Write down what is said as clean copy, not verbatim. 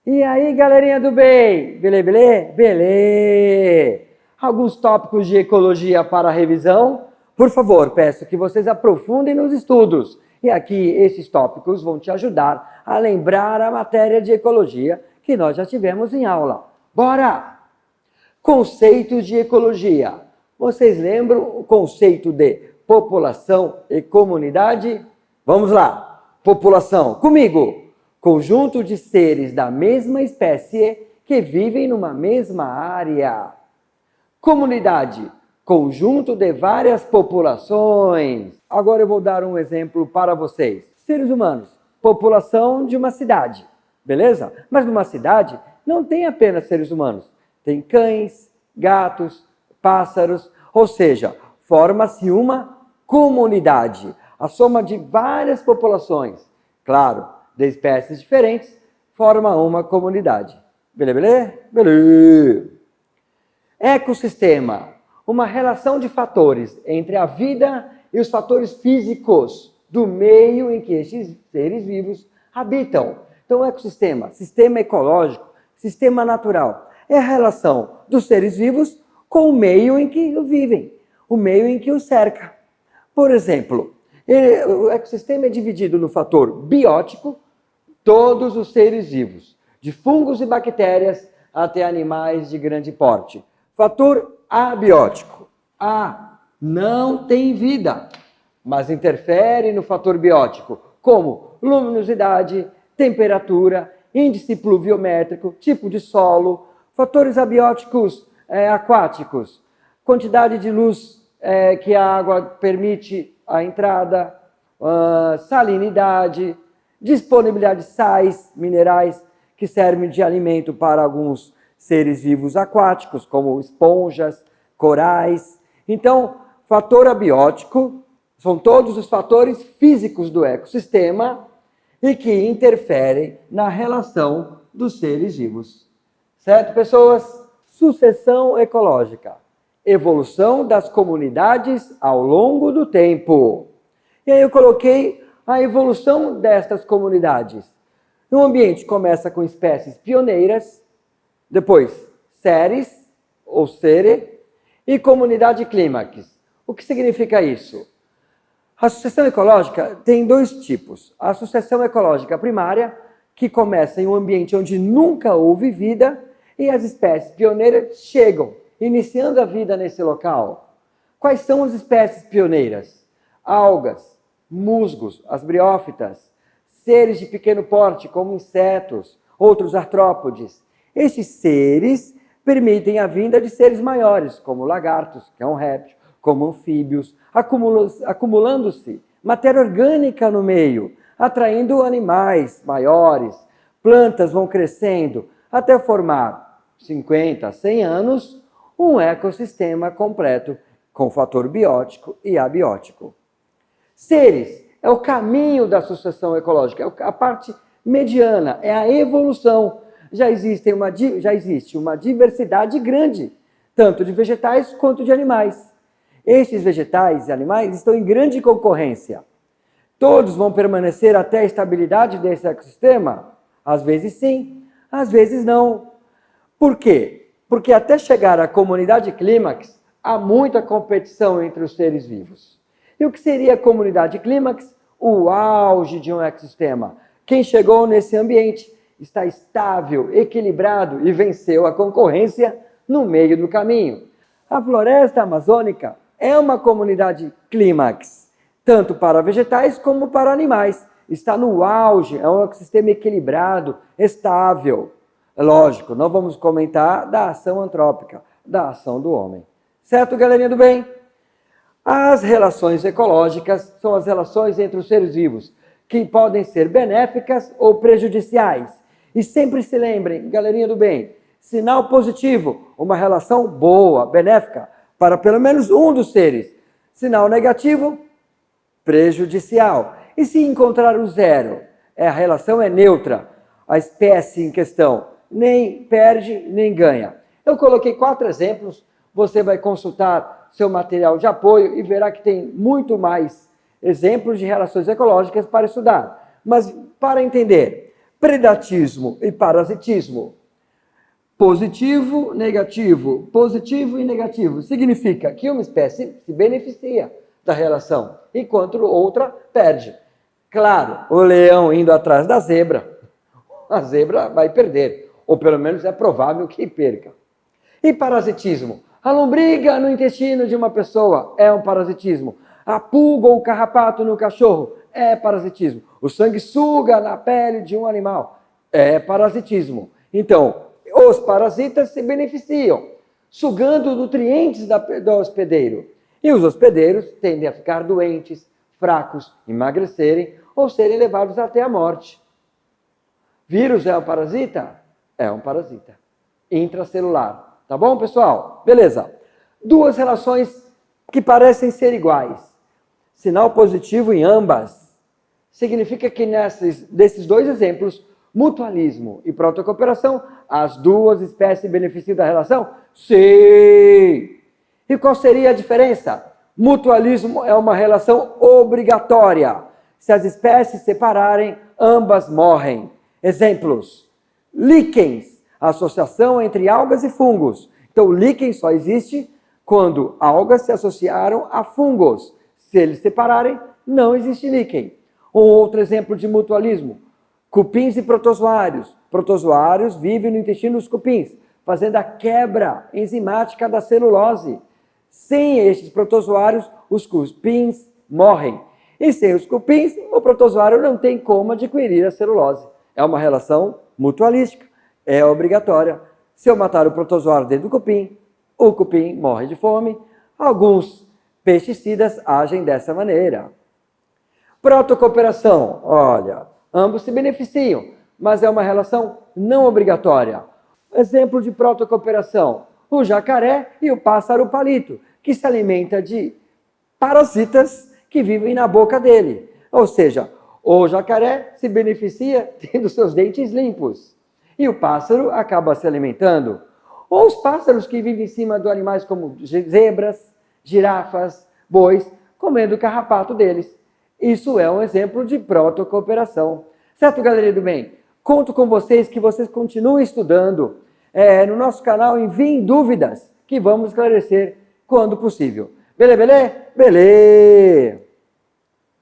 E aí, galerinha do bem? Belê, belê? Belê! Alguns tópicos de ecologia para revisão. Por favor, peço que vocês aprofundem nos estudos. E aqui, esses tópicos vão te ajudar a lembrar a matéria de ecologia que nós já tivemos em aula. Bora! Conceitos de ecologia. Vocês lembram o conceito de população e comunidade? Vamos lá! População, comigo! Conjunto de seres da mesma espécie que vivem numa mesma área. Comunidade, conjunto de várias populações. Agora eu vou dar um exemplo para vocês. Seres humanos, população de uma cidade, beleza? Mas numa cidade não tem apenas seres humanos. Tem cães, gatos, pássaros, ou seja, forma-se uma comunidade. A soma de várias populações, claro, de espécies diferentes, forma uma comunidade. Belê, belê? Belê! Ecossistema. Uma relação de fatores entre a vida e os fatores físicos do meio em que estes seres vivos habitam. Então, ecossistema, sistema ecológico, sistema natural, é a relação dos seres vivos com o meio em que vivem, o meio em que os cerca. Por exemplo, o ecossistema é dividido no fator biótico, todos os seres vivos, de fungos e bactérias até animais de grande porte. Fator abiótico. A, não tem vida, mas interfere no fator biótico, como luminosidade, temperatura, índice pluviométrico, tipo de solo, fatores abióticos aquáticos, quantidade de luz que a água permite a entrada, salinidade, disponibilidade de sais, minerais, que servem de alimento para alguns seres vivos aquáticos, como esponjas, corais. Então, fator abiótico são todos os fatores físicos do ecossistema e que interferem na relação dos seres vivos. Certo, pessoas? Sucessão ecológica. Evolução das comunidades ao longo do tempo. E aí eu coloquei a evolução destas comunidades. O ambiente começa com espécies pioneiras, depois seres, ou sere, e comunidade clímax. O que significa isso? A sucessão ecológica tem dois tipos. A sucessão ecológica primária, que começa em um ambiente onde nunca houve vida, e as espécies pioneiras chegam, iniciando a vida nesse local. Quais são as espécies pioneiras? Algas, musgos, as briófitas, seres de pequeno porte, como insetos, outros artrópodes. Esses seres permitem a vinda de seres maiores, como lagartos, que é um réptil, como anfíbios, acumulando-se matéria orgânica no meio, atraindo animais maiores. Plantas vão crescendo até formar 50, 100 anos, um ecossistema completo com fator biótico e abiótico. Seres é o caminho da sucessão ecológica, é a parte mediana, é a evolução. Já existe uma diversidade grande, tanto de vegetais quanto de animais. Estes vegetais e animais estão em grande concorrência. Todos vão permanecer até a estabilidade desse ecossistema? Às vezes sim, às vezes não. Por quê? Porque até chegar à comunidade clímax, há muita competição entre os seres vivos. E o que seria a comunidade clímax? O auge de um ecossistema. Quem chegou nesse ambiente está estável, equilibrado e venceu a concorrência no meio do caminho. A floresta amazônica é uma comunidade clímax, tanto para vegetais como para animais. Está no auge, é um ecossistema equilibrado, estável. Lógico, não vamos comentar da ação antrópica, da ação do homem. Certo, galerinha do bem? As relações ecológicas são as relações entre os seres vivos, que podem ser benéficas ou prejudiciais. E sempre se lembrem, galerinha do bem, sinal positivo, uma relação boa, benéfica, para pelo menos um dos seres. Sinal negativo, prejudicial. E se encontrar o zero, a relação é neutra, a espécie em questão nem perde nem ganha. Eu coloquei 4 exemplos, você vai consultar seu material de apoio e verá que tem muito mais exemplos de relações ecológicas para estudar. Mas para entender, Predatismo e parasitismo. Positivo e negativo. Significa que uma espécie se beneficia da relação, enquanto outra perde. Claro, o leão indo atrás da zebra, a zebra vai perder, ou pelo menos é provável que perca. E parasitismo? A lombriga no intestino de uma pessoa é um parasitismo. A pulga ou o carrapato no cachorro é parasitismo. O sanguessuga na pele de um animal é parasitismo. Então, os parasitas se beneficiam, sugando nutrientes do hospedeiro. E os hospedeiros tendem a ficar doentes, fracos, emagrecerem ou serem levados até a morte. Vírus é um parasita? É um parasita. Intracelular. Tá bom, pessoal? Beleza. Duas relações que parecem ser iguais. Sinal positivo em ambas. Significa que desses dois exemplos, mutualismo e protocooperação, as duas espécies se beneficiam da relação? Sim! E qual seria a diferença? Mutualismo é uma relação obrigatória. Se as espécies se separarem, ambas morrem. Exemplos: líquens, associação entre algas e fungos. Então, o líquen só existe quando algas se associaram a fungos. Se eles se separarem, não existe líquen. Um outro exemplo de mutualismo: cupins e protozoários. Protozoários vivem no intestino dos cupins, fazendo a quebra enzimática da celulose. Sem estes protozoários, os cupins morrem. E sem os cupins, o protozoário não tem como adquirir a celulose. É uma relação mutualística, é obrigatória. Se eu matar o protozoário dentro do cupim, o cupim morre de fome. Alguns pesticidas agem dessa maneira. Protocooperação, olha, ambos se beneficiam, mas é uma relação não obrigatória. Exemplo de protocooperação: o jacaré e o pássaro palito, que se alimenta de parasitas que vivem na boca dele. Ou seja, o jacaré se beneficia tendo seus dentes limpos e o pássaro acaba se alimentando. Ou os pássaros que vivem em cima de animais como zebras, girafas, bois, comendo o carrapato deles. Isso é um exemplo de protocooperação. Certo, galerinha do bem? Conto com vocês que vocês continuem estudando. No nosso canal, enviem dúvidas que vamos esclarecer quando possível. Beleza?